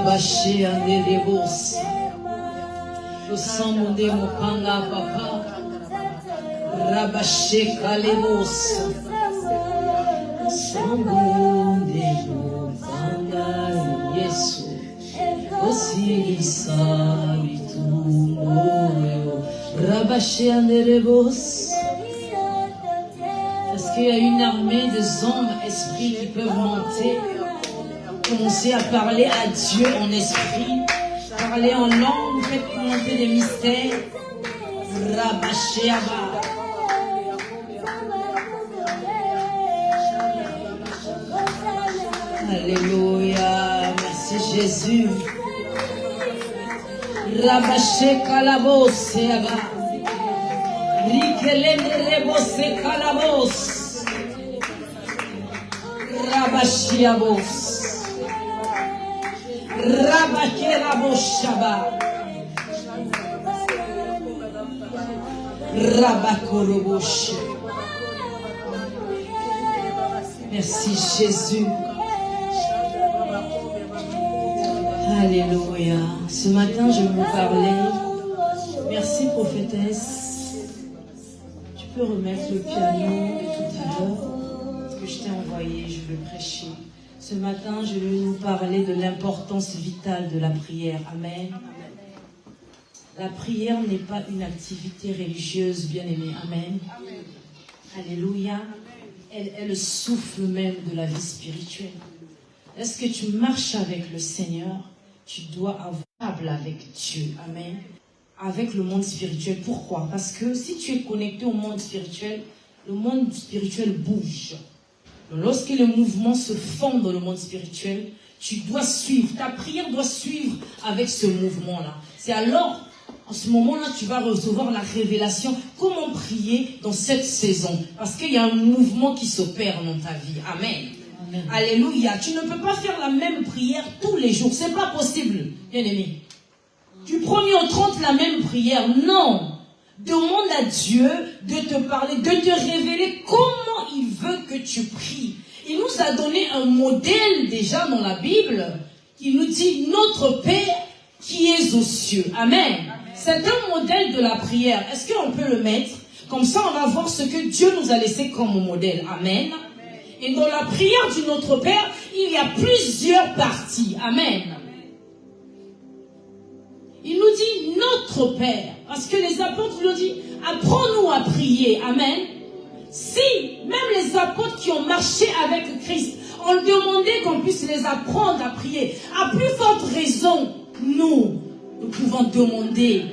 Rabaché Anderebos. Le sang mondé Mopanga Papa. Rabaché Kalebos. Le sang mondé Mopanga Yesu. Osirisa Bitumoyo. Rabaché Anderebos. Est-ce qu'il y a une armée des hommes, esprits qui peuvent monter? Commencer à parler à Dieu en esprit, parler en langue, faites monter des mystères. Rabashéaba. Alléluia, merci Jésus. Rabashé kalabos aba. Rikelendrebos kalabos. Rabashiabos. Rabakerabosaba. Rabakorobosh. Merci Jésus. Alléluia. Ce matin, je vais vous parler. Merci prophétesse. Tu peux remettre le piano de tout à l'heure que je t'ai envoyé, je veux prêcher. Ce matin, je vais vous parler de l'importance vitale de la prière. Amen. La prière n'est pas une activité religieuse, bien-aimée. Amen. Alléluia. Elle est le souffle même de la vie spirituelle. Est-ce que tu marches avec le Seigneur? Tu dois avoir avec Dieu. Amen. Avec le monde spirituel. Pourquoi? Parce que si tu es connecté au monde spirituel, le monde spirituel bouge. Lorsque les mouvements se font dans le monde spirituel, tu dois suivre. Ta prière doit suivre avec ce mouvement-là. C'est alors, en ce moment-là, tu vas recevoir la révélation. Comment prier dans cette saison? Parce qu'il y a un mouvement qui s'opère dans ta vie. Amen. Amen. Alléluia. Tu ne peux pas faire la même prière tous les jours. C'est pas possible, bien-aimé. Du 1er au 30, la même prière. Non. Demande à Dieu de te parler, de te révéler comment il veut que tu pries. Il nous a donné un modèle déjà dans la Bible. Il nous dit notre Père qui est aux cieux. Amen. C'est un modèle de la prière. Est-ce qu'on peut le mettre? Comme ça, on va voir ce que Dieu nous a laissé comme modèle. Amen. Et dans la prière du Notre Père, il y a plusieurs parties. Amen. Il nous dit notre Père. Parce que les apôtres nous disent, apprends-nous à prier. Amen. Si même les apôtres qui ont marché avec Christ ont demandé qu'on puisse les apprendre à prier, à plus forte raison, nous pouvons demander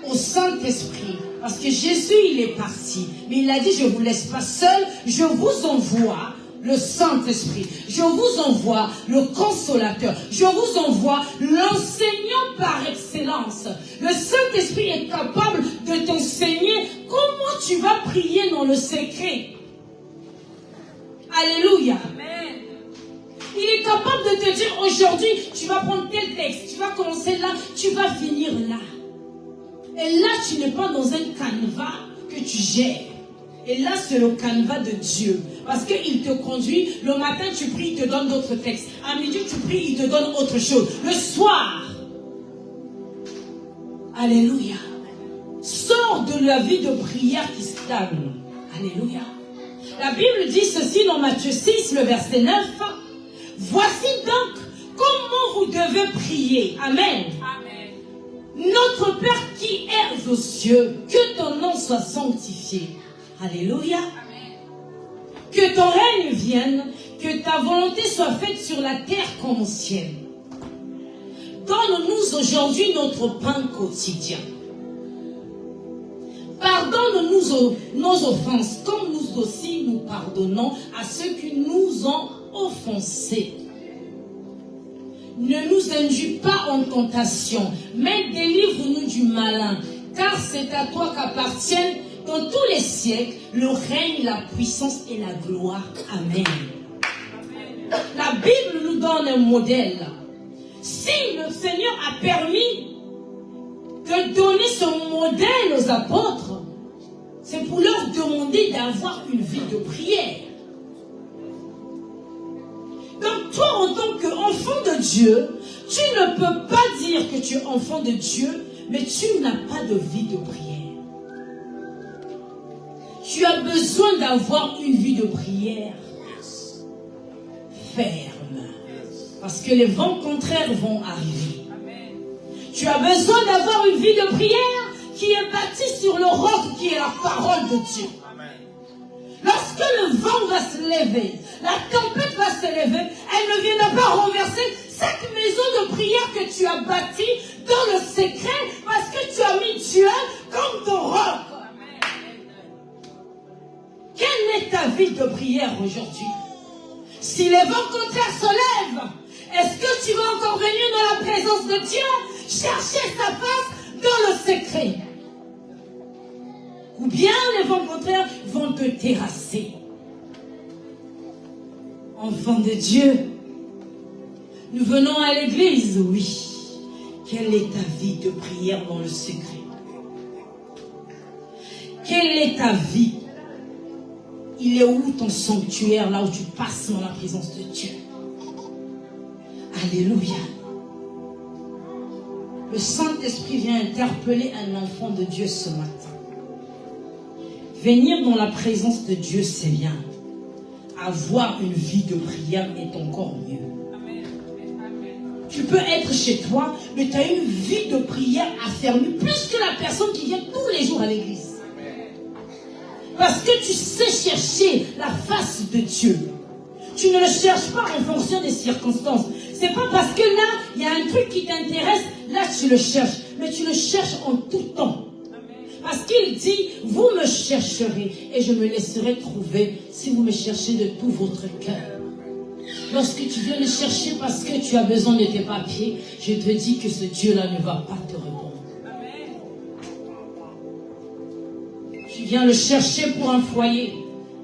au Saint-Esprit. Parce que Jésus, il est parti. Mais il a dit, je ne vous laisse pas seul, je vous envoie le Saint-Esprit. Je vous envoie le Consolateur. Je vous envoie l'enseignant par excellence. Le Saint-Esprit est capable de t'enseigner comment tu vas prier dans le secret. Alléluia. Amen. Il est capable de te dire aujourd'hui, tu vas prendre tel texte, tu vas commencer là, tu vas finir là. Et là, tu n'es pas dans un canevas que tu gères. Et là, c'est le canevas de Dieu. Parce qu'il te conduit. Le matin, tu pries, il te donne d'autres textes. À midi, tu pries, il te donne autre chose. Le soir, alléluia, sors de la vie de prière qui stagne. Alléluia. La Bible dit ceci dans Matthieu 6, le verset 9. Voici donc comment vous devez prier. Amen. Amen. Notre Père qui es aux cieux, que ton nom soit sanctifié. Alléluia. Amen. Que ton règne vienne, que ta volonté soit faite sur la terre comme au ciel. Donne-nous aujourd'hui notre pain quotidien. Pardonne-nous nos offenses, comme nous aussi nous pardonnons à ceux qui nous ont offensés. Ne nous induis pas en tentation, mais délivre-nous du malin, car c'est à toi qu'appartiennent dans tous les siècles le règne, la puissance et la gloire. Amen. La Bible nous donne un modèle. Si le Seigneur a permis de donner ce modèle aux apôtres, c'est pour leur demander d'avoir une vie de prière. Donc toi, en tant qu'enfant de Dieu, tu ne peux pas dire que tu es enfant de Dieu, mais tu n'as pas de vie de prière. Tu as besoin d'avoir une vie de prière ferme. Parce que les vents contraires vont arriver. Tu as besoin d'avoir une vie de prière qui est bâtie sur le roc qui est la parole de Dieu. Lorsque le vent va se lever, la tempête va se lever, elle ne viendra pas renverser cette maison de prière que tu as bâtie dans le secret parce que tu as mis Dieu comme ton roc. Quelle est ta vie de prière aujourd'hui? Si les vents contraires se lèvent, est-ce que tu vas encore venir dans la présence de Dieu, chercher sa face dans le secret? Ou bien les vents contraires vont te terrasser? Enfant de Dieu, nous venons à l'église, oui. Quelle est ta vie de prière dans le secret? Quelle est ta vie? Il est où ton sanctuaire, là où tu passes dans la présence de Dieu? Alléluia. Le Saint-Esprit vient interpeller un enfant de Dieu ce matin. Venir dans la présence de Dieu, c'est bien. Avoir une vie de prière est encore mieux. Tu peux être chez toi, mais tu as une vie de prière affermie, plus que la personne qui vient tous les jours à l'église. Parce que tu sais chercher la face de Dieu. Tu ne le cherches pas en fonction des circonstances. C'est pas parce que là, il y a un truc qui t'intéresse, là tu le cherches. Mais tu le cherches en tout temps. Parce qu'il dit, vous me chercherez et je me laisserai trouver si vous me cherchez de tout votre cœur. Lorsque tu viens le chercher parce que tu as besoin de tes papiers, je te dis que ce Dieu-là ne va pas te répondre. Tu viens le chercher pour un foyer,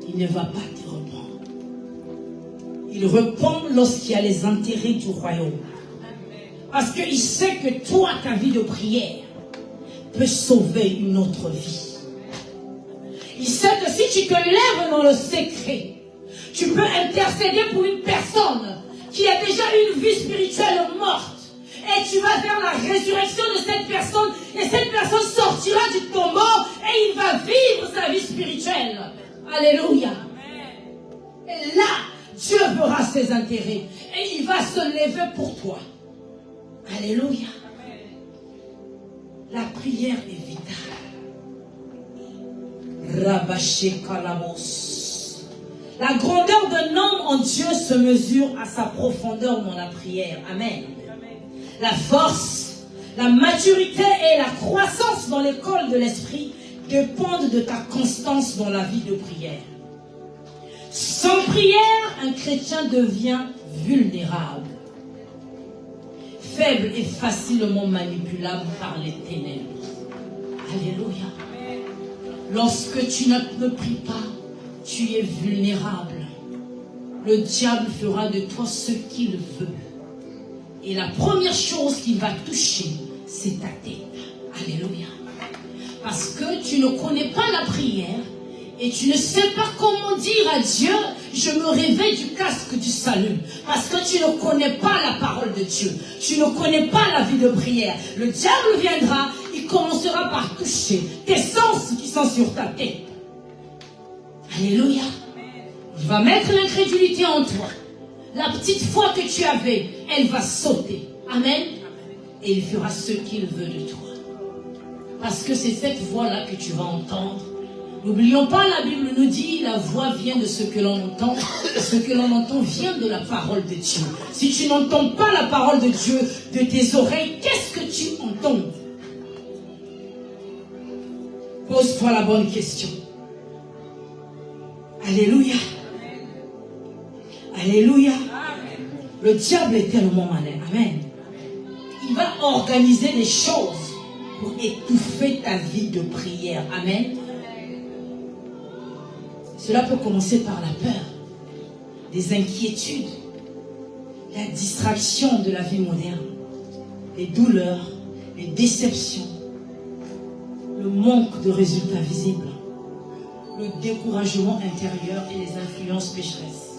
il ne va pas te répondre. Il répond lorsqu'il y a les intérêts du royaume. Parce qu'il sait que toi, ta vie de prière peut sauver une autre vie. Il sait que si tu te lèves dans le secret, tu peux intercéder pour une personne qui a déjà une vie spirituelle morte. Et tu vas faire la résurrection de cette personne. Et cette personne sortira du tombeau et il va vivre sa vie spirituelle. Alléluia. Et là, Dieu verra ses intérêts. Et il va se lever pour toi. Alléluia. La prière est vitale. Rabaché Kalamos. La grandeur d'un homme en Dieu se mesure à sa profondeur dans la prière. Amen. La force, la maturité et la croissance dans l'école de l'esprit dépendent de ta constance dans la vie de prière. Sans prière, un chrétien devient vulnérable, faible et facilement manipulable par les ténèbres. Alléluia. Lorsque tu ne pries pas, tu es vulnérable. Le diable fera de toi ce qu'il veut. Et la première chose qu'il va toucher, c'est ta tête. Alléluia. Parce que tu ne connais pas la prière et tu ne sais pas comment dire à Dieu, je me réveille du casque du salut. Parce que tu ne connais pas la parole de Dieu. Tu ne connais pas la vie de prière. Le diable viendra, il commencera par toucher tes sens qui sont sur ta tête. Alléluia. Il va mettre l'incrédulité en toi. La petite foi que tu avais, elle va sauter. Amen. Et il fera ce qu'il veut de toi. Parce que c'est cette voix-là que tu vas entendre. N'oublions pas, la Bible nous dit, la voix vient de ce que l'on entend. Ce que l'on entend vient de la parole de Dieu. Si tu n'entends pas la parole de Dieu de tes oreilles, qu'est-ce que tu entends? Pose-toi la bonne question. Alléluia. Alléluia. Le diable est tellement malin. Amen. Il va organiser des choses pour étouffer ta vie de prière. Amen. Cela peut commencer par la peur, des inquiétudes, la distraction de la vie moderne, les douleurs, les déceptions, le manque de résultats visibles, le découragement intérieur et les influences pécheresses.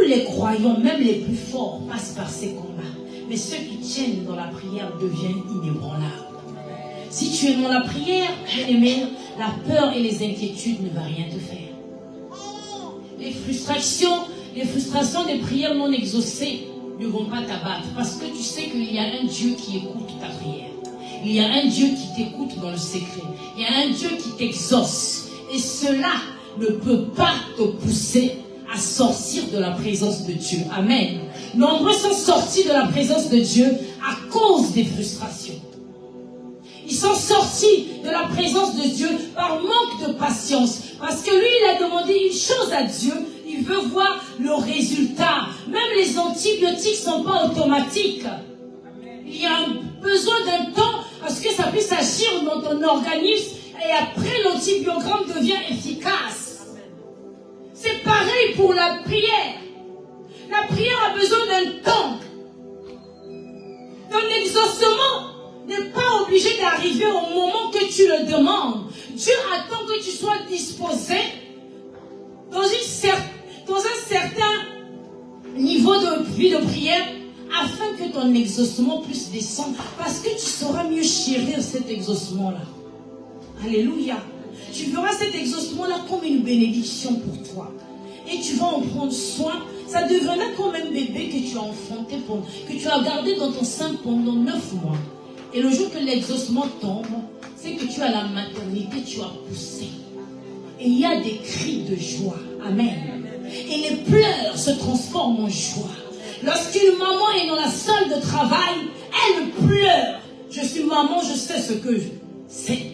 les croyants, même les plus forts, passent par ces combats. Mais ceux qui tiennent dans la prière deviennent inébranlables. Si tu es dans la prière, bien-aimé, la peur et les inquiétudes ne vont rien te faire. Les frustrations des prières non exaucées ne vont pas t'abattre. Parce que tu sais qu'il y a un Dieu qui écoute ta prière. Il y a un Dieu qui t'écoute dans le secret. Il y a un Dieu qui t'exauce. Et cela ne peut pas te pousser à sortir de la présence de Dieu. Amen. Nombreux sont sortis de la présence de Dieu à cause des frustrations. Ils sont sortis de la présence de Dieu par manque de patience. Parce que lui, il a demandé une chose à Dieu. Il veut voir le résultat. Même les antibiotiques ne sont pas automatiques. Il y a besoin d'un temps à ce que ça puisse agir dans ton organisme. Et après, l'antibiogramme devient efficace. C'est pareil pour la prière. La prière a besoin d'un temps. Ton exaucement n'est pas obligé d'arriver au moment que tu le demandes. Dieu attend que tu sois disposé dans un certain niveau de vie de prière afin que ton exaucement puisse descendre. Parce que tu sauras mieux chérir cet exaucement-là. Alléluia. Tu verras cet exaucement-là comme une bénédiction pour toi. Et tu vas en prendre soin. Ça deviendra comme un bébé que tu as enfanté, que tu as gardé dans ton sein pendant 9 mois. Et le jour que l'exaucement tombe, c'est que tu as la maternité, tu as poussé. Et il y a des cris de joie. Amen. Et les pleurs se transforment en joie. Lorsqu'une maman est dans la salle de travail, elle pleure. Je suis maman, je sais ce que c'est.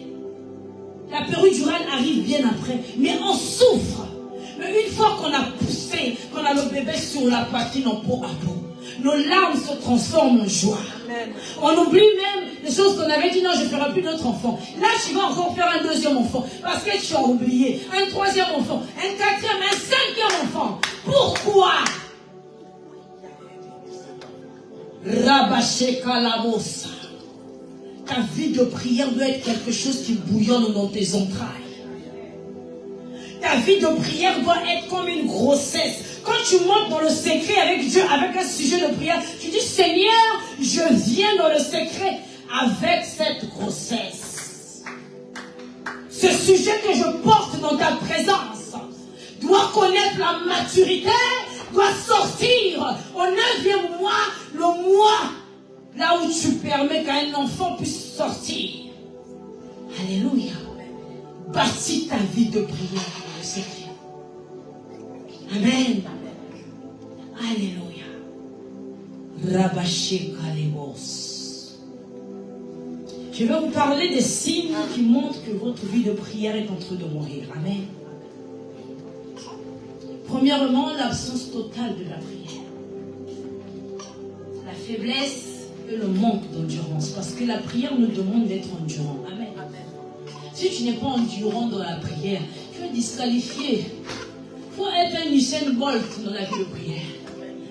La péridurale arrive bien après. Mais on souffre. Mais une fois qu'on a poussé, qu'on a le bébé sur la poitrine en peau à peau, nos larmes se transforment en joie. Amen. On oublie même les choses qu'on avait dit, non, je ne ferai plus d'autres enfants. Là, tu vas encore faire un deuxième enfant. Parce que tu as oublié. Un troisième enfant, un quatrième, un cinquième enfant. Pourquoi? Rabaché Kalabosa. Ta vie de prière doit être quelque chose qui bouillonne dans tes entrailles. Ta vie de prière doit être comme une grossesse. Quand tu montes dans le secret avec Dieu, avec un sujet de prière, tu dis, Seigneur, je viens dans le secret avec cette grossesse. Ce sujet que je porte dans ta présence doit connaître la maturité, doit sortir au 9e mois, le mois là où tu permets qu'un enfant puisse sortir. Alléluia. Bâtis ta vie de prière dans le secret. Amen. Alléluia. Rabaché Kalebos. Je vais vous parler des signes qui montrent que votre vie de prière est en train de mourir. Amen. Premièrement, l'absence totale de la prière. La faiblesse et le manque d'endurance. Parce que la prière nous demande d'être endurant. Amen. Si tu n'es pas endurant dans la prière, tu es disqualifié. Il faut être un Usain Bolt dans la vie de prière.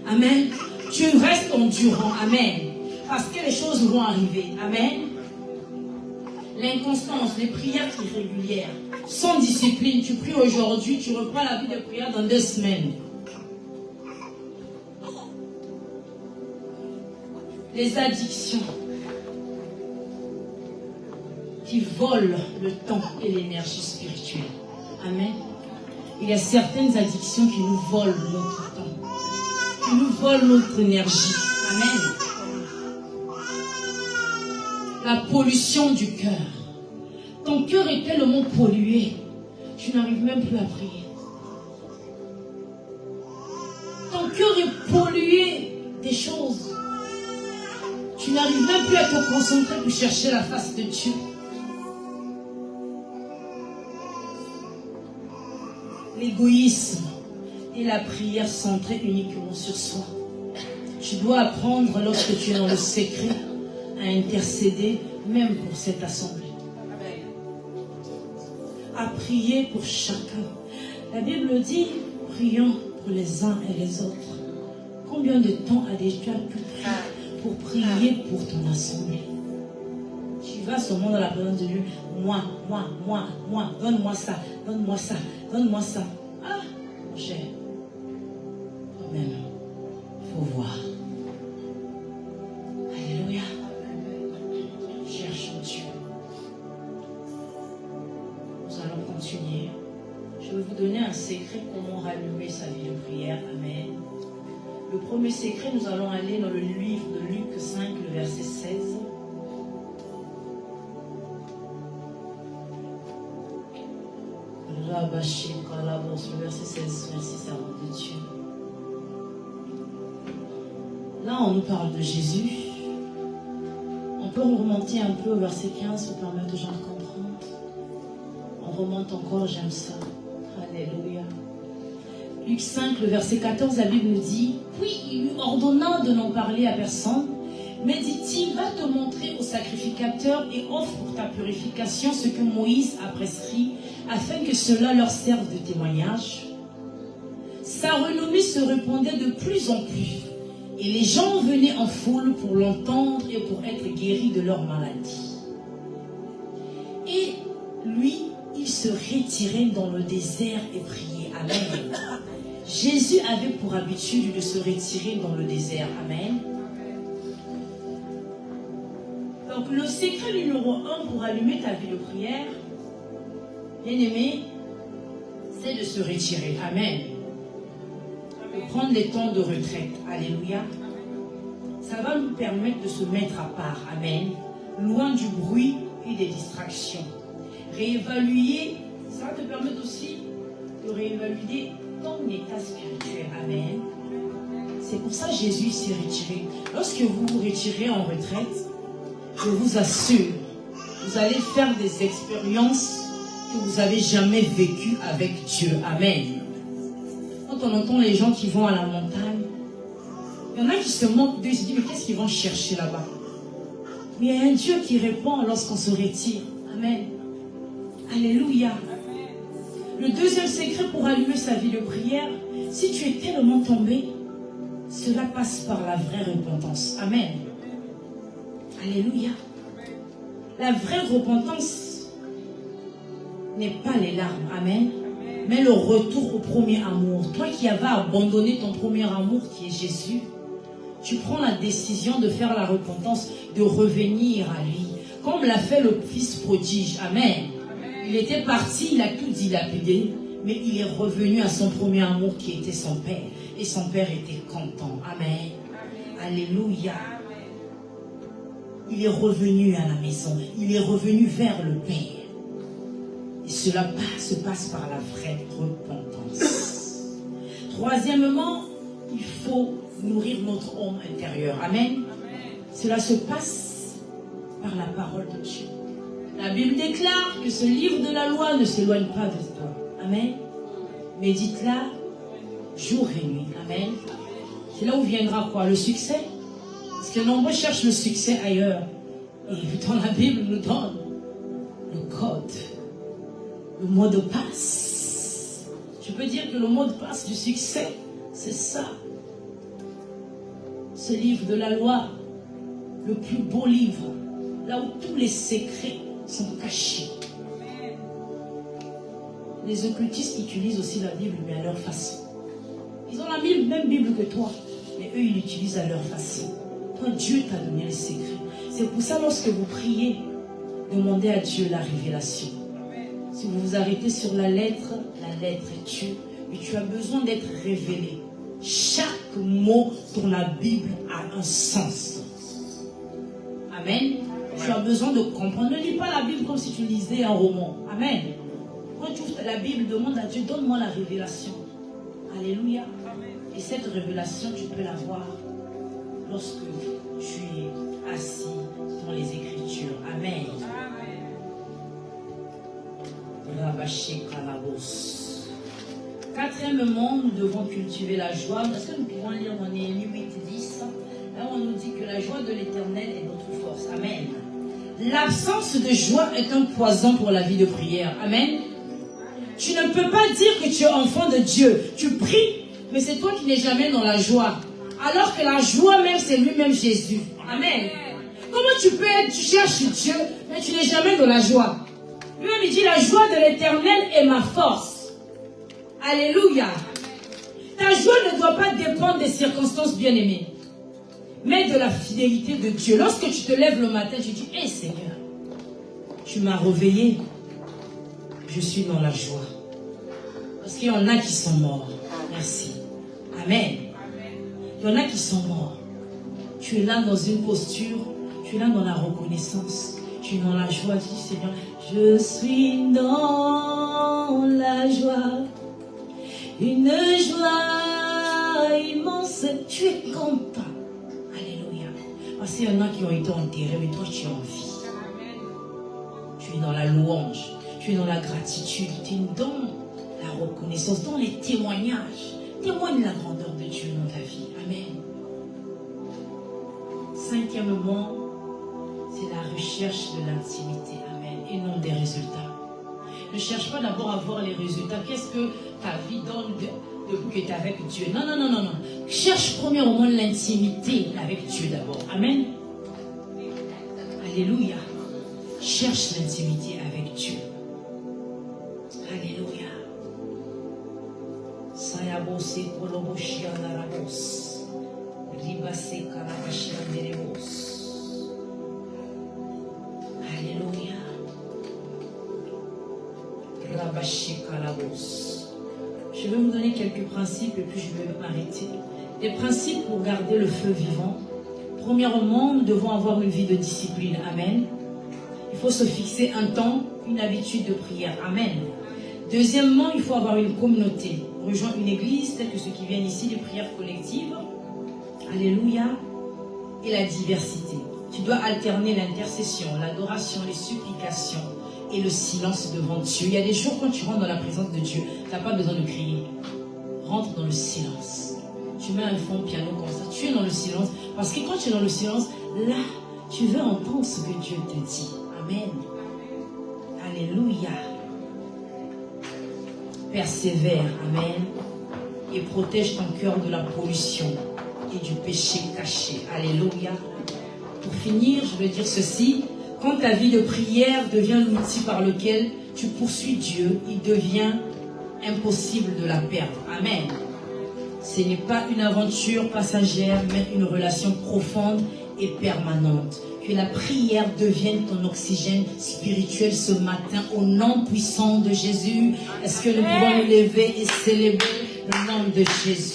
Amen. Tu restes endurant. Amen. Parce que les choses vont arriver. Amen. L'inconstance, les prières irrégulières, sans discipline. Tu pries aujourd'hui, tu reprends la vie de prière dans 2 semaines. Les addictions qui volent le temps et l'énergie spirituelle. Amen. Il y a certaines addictions qui nous volent notre temps, qui nous volent notre énergie. Amen. La pollution du cœur. Ton cœur est tellement pollué, tu n'arrives même plus à prier. Ton cœur est pollué des choses. Tu n'arrives même plus à te concentrer pour chercher la face de Dieu. L'égoïsme et la prière centrée uniquement sur soi. Tu dois apprendre, lorsque tu es dans le secret, à intercéder même pour cette assemblée. À prier pour chacun. La Bible dit, prions pour les uns et les autres. Combien de temps as-tu pu prier pour prier pour ton assemblée? Tu vas seulement dans la présence de Dieu. Moi, donne-moi ça, donne-moi ça, donne-moi ça. Ah, mon cher, toi-même. pouvoir. Alléluia. Cherchons Dieu. Nous allons continuer. Je vais vous donner un secret comment rallumer sa vie de prière. Amen. Le premier secret, nous allons aller dans le livre de Luc 5, le verset 16. Le verset 16, merci servant de Dieu. Là, on nous parle de Jésus. On peut remonter un peu au verset 15 pour permettre aux gens de comprendre. On remonte encore, j'aime ça. Alléluia. Luc 5, le verset 14, la Bible nous dit: puis il lui ordonna de n'en parler à personne, mais dit-il, va te montrer au sacrificateur et offre pour ta purification ce que Moïse a prescrit, afin que cela leur serve de témoignage. Sa renommée se répandait de plus en plus, et les gens venaient en foule pour l'entendre et pour être guéris de leur maladie. Et lui, il se retirait dans le désert et priait. Amen. Jésus avait pour habitude de se retirer dans le désert. Amen. Donc le secret numéro 1 pour allumer ta vie de prière, bien aimé, c'est de se retirer. Amen. De prendre des temps de retraite. Alléluia. Ça va nous permettre de se mettre à part. Amen. Loin du bruit et des distractions. Réévaluer, ça va te permettre aussi de réévaluer ton état spirituel. Amen. C'est pour ça que Jésus s'est retiré. Lorsque vous vous retirez en retraite, je vous assure, vous allez faire des expériences que vous n'avez jamais vécues avec Dieu. Amen. Quand on entend les gens qui vont à la montagne, il y en a qui se moquent d'eux, ils se disent, mais qu'est-ce qu'ils vont chercher là-bas? Mais il y a un Dieu qui répond lorsqu'on se retire. Amen. Alléluia. Le deuxième secret pour allumer sa vie de prière, si tu es tellement tombé, cela passe par la vraie repentance. Amen. Alléluia. La vraie repentance n'est pas les larmes. Amen. Mais le retour au premier amour. Toi qui avais abandonné ton premier amour qui est Jésus, tu prends la décision de faire la repentance, de revenir à lui. Comme l'a fait le fils prodige. Amen. Il était parti, il a tout dilapidé, mais il est revenu à son premier amour qui était son Père. Et son Père était content. Amen. Alléluia. Il est revenu à la maison. Il est revenu vers le Père. Et cela se passe par la vraie repentance. Troisièmement, il faut nourrir notre homme intérieur. Amen. Cela se passe par la parole de Dieu. La Bible déclare que ce livre de la loi ne s'éloigne pas de toi. Amen. Médite-la jour et nuit. Amen. C'est là où viendra quoi? Le succès. Parce que nombreux cherchent le succès ailleurs. Et dans la Bible, nous donne le code, le mot de passe. Je peux dire que le mot de passe du succès, c'est ça. Ce livre de la loi, le plus beau livre, là où tous les secrets sont cachés. Les occultistes utilisent aussi la Bible, mais à leur façon. Ils ont la même Bible que toi, mais eux, ils l'utilisent à leur façon. Toi, Dieu t'a donné les secrets. C'est pour ça, lorsque vous priez, demandez à Dieu la révélation. Si vous vous arrêtez sur la lettre est Dieu. Mais tu as besoin d'être révélé. Chaque mot dans la Bible a un sens. Amen. Tu as besoin de comprendre. Ne lis pas la Bible comme si tu lisais un roman. Amen. Quand tu ouvres la Bible, demande à Dieu, donne-moi la révélation. Alléluia. Et cette révélation, tu peux l'avoir lorsque tu es assis dans les Écritures. Amen. Quatrièmement, nous devons cultiver la joie. Est-ce que nous pouvons lire dans Néhémie 8:10? Là, on nous dit que la joie de l'Éternel est notre force. Amen. L'absence de joie est un poison pour la vie de prière. Amen. Tu ne peux pas dire que tu es enfant de Dieu. Tu pries, mais c'est toi qui n'es jamais dans la joie. Alors que la joie même, c'est lui-même Jésus. Amen. Comment tu peux être, tu cherches Dieu, mais tu n'es jamais dans la joie. Lui-même, il dit, la joie de l'Éternel est ma force. Alléluia. Ta joie ne doit pas dépendre des circonstances, bien-aimées, mais de la fidélité de Dieu. Lorsque tu te lèves le matin, tu dis, hé Seigneur, tu m'as réveillé, je suis dans la joie. Parce qu'il y en a qui sont morts. Merci. Amen. Il y en a qui sont morts. Tu es là dans une posture, tu es là dans la reconnaissance, tu es dans la joie. Tu dis, Seigneur, je suis dans la joie, une joie immense. Tu es content. Alléluia. Parce qu'il y en a qui ont été enterrés, mais toi tu es en vie. Tu es dans la louange, tu es dans la gratitude, tu es dans la reconnaissance, dans les témoignages. Témoigne la grandeur de Dieu dans ta vie. Amen. Cinquièmement, c'est la recherche de l'intimité. Amen. Et non des résultats. Ne cherche pas d'abord à voir les résultats. Qu'est-ce que ta vie donne depuis que tu es avec Dieu? Non, non, non, non, non. Cherche premièrement l'intimité avec Dieu d'abord. Amen. Alléluia. Cherche l'intimité avec Dieu. Alléluia. Sayabose koloboshianarabos. Ribase kalabashianderebos. Alléluia. Rabashikalabos. Je vais vous donner quelques principes et puis je vais m'arrêter. Les principes pour garder le feu vivant. Premièrement, nous devons avoir une vie de discipline. Amen. Il faut se fixer un temps, une habitude de prière. Amen. Deuxièmement, il faut avoir une communauté. Rejoins une église telle que ceux qui viennent ici, les prières collectives. Alléluia. Et la diversité. Tu dois alterner l'intercession, l'adoration, les supplications et le silence devant Dieu. Il y a des jours quand tu rentres dans la présence de Dieu, tu n'as pas besoin de crier. Rentre dans le silence. Tu mets un fond piano comme ça. Tu es dans le silence. Parce que quand tu es dans le silence, là, tu veux entendre ce que Dieu te dit. Amen. Alléluia. Persévère. Amen. Et protège ton cœur de la pollution et du péché caché. Alléluia. Pour finir, je veux dire ceci. Quand ta vie de prière devient l'outil par lequel tu poursuis Dieu, il devient impossible de la perdre. Amen. Ce n'est pas une aventure passagère, mais une relation profonde et permanente. Que la prière devienne ton oxygène spirituel ce matin au nom puissant de Jésus. Est-ce que nous pouvons nous lever et célébrer le nom de Jésus?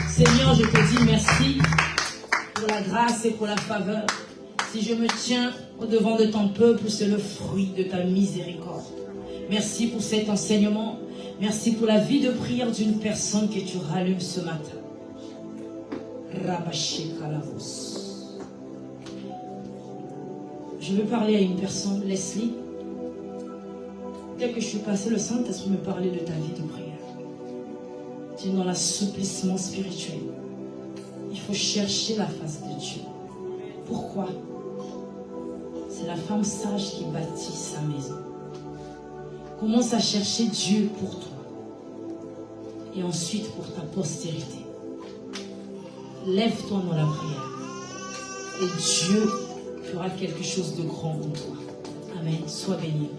Seigneur, je te dis merci pour la grâce et pour la faveur. Si je me tiens au-devant de ton peuple, c'est le fruit de ta miséricorde. Merci pour cet enseignement. Merci pour la vie de prière d'une personne que tu rallumes ce matin. Je veux parler à une personne, Leslie. Dès que je suis passée, le Saint-Esprit me parlait de ta vie de prière. Tu es dans l'assouplissement spirituel. Il faut chercher la face de Dieu. Pourquoi? C'est la femme sage qui bâtit sa maison. Commence à chercher Dieu pour toi. Et ensuite pour ta postérité. Lève-toi dans la prière. Et Dieu fera quelque chose de grand en toi. Amen. Sois béni.